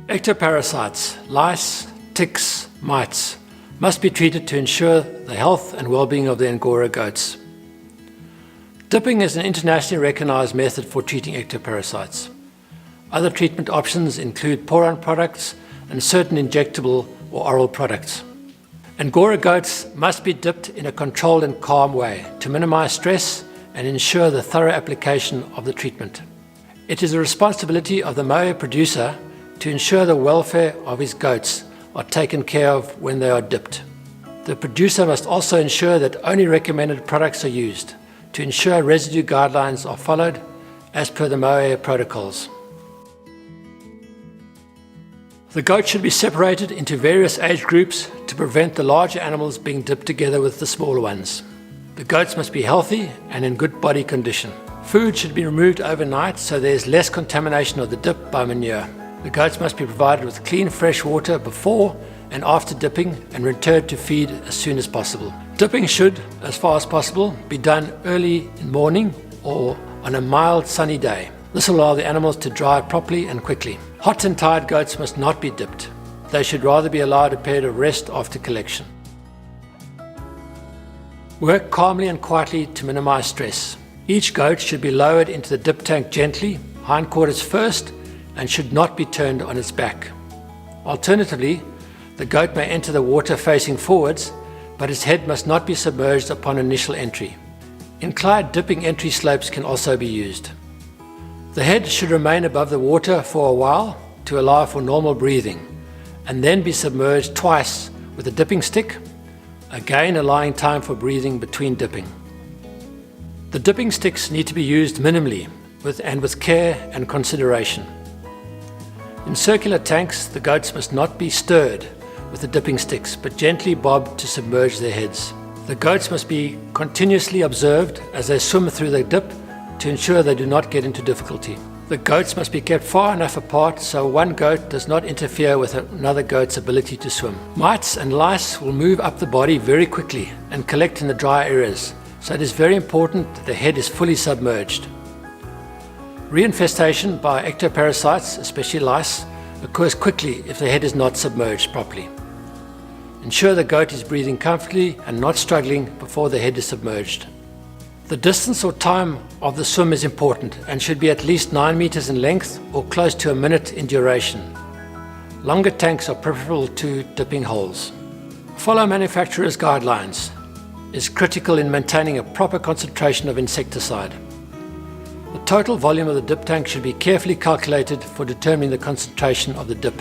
Ectoparasites, lice, ticks, mites, must be treated to ensure the health and well-being of the Angora goats. Dipping is an internationally recognized method for treating ectoparasites. Other treatment options include pour-on products and certain injectable or oral products. Angora goats must be dipped in a controlled and calm way to minimize stress and ensure the thorough application of the treatment. It is the responsibility of the mohair producer to ensure the welfare of his goats are taken care of when they are dipped. The producer must also ensure that only recommended products are used to ensure residue guidelines are followed as per the mohair protocols. The goats should be separated into various age groups to prevent the larger animals being dipped together with the smaller ones. The goats must be healthy and in good body condition. Food should be removed overnight so there is less contamination of the dip by manure. The goats must be provided with clean fresh water before and after dipping and returned to feed as soon as possible. Dipping should, as far as possible, be done early in the morning or on a mild sunny day. This will allow the animals to dry properly and quickly. Hot and tired goats must not be dipped. They should rather be allowed a period of rest after collection. Work calmly and quietly to minimize stress. Each goat should be lowered into the dip tank gently, hindquarters first, and should not be turned on its back. Alternatively, the goat may enter the water facing forwards, but its head must not be submerged upon initial entry. Inclined dipping entry slopes can also be used. The head should remain above the water for a while to allow for normal breathing, and then be submerged twice with a dipping stick, again allowing time for breathing between dipping. The dipping sticks need to be used minimally with care and consideration. In circular tanks, the goats must not be stirred with the dipping sticks, but gently bobbed to submerge their heads. The goats must be continuously observed as they swim through the dip to ensure they do not get into difficulty. The goats must be kept far enough apart so one goat does not interfere with another goat's ability to swim. Mites and lice will move up the body very quickly and collect in the dry areas, so it is very important that the head is fully submerged. Reinfestation by ectoparasites, especially lice, occurs quickly if the head is not submerged properly. Ensure the goat is breathing comfortably and not struggling before the head is submerged. The distance or time of the swim is important and should be at least 9 meters in length or close to a minute in duration. Longer tanks are preferable to dipping holes. Follow manufacturer's guidelines. Is critical in maintaining a proper concentration of insecticide. The total volume of the dip tank should be carefully calculated for determining the concentration of the dip.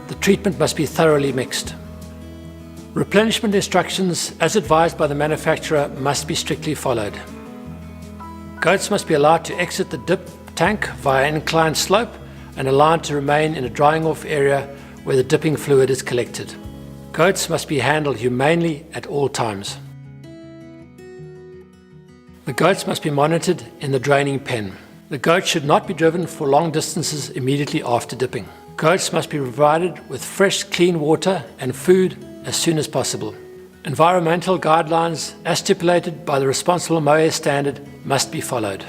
The treatment must be thoroughly mixed. Replenishment instructions, as advised by the manufacturer, must be strictly followed. Goats must be allowed to exit the dip tank via an inclined slope and allowed to remain in a drying off area where the dipping fluid is collected. Goats must be handled humanely at all times. The goats must be monitored in the draining pen. The goats should not be driven for long distances immediately after dipping. Goats must be provided with fresh, clean water and food as soon as possible. Environmental guidelines, as stipulated by the Responsible Mohair Standard, must be followed.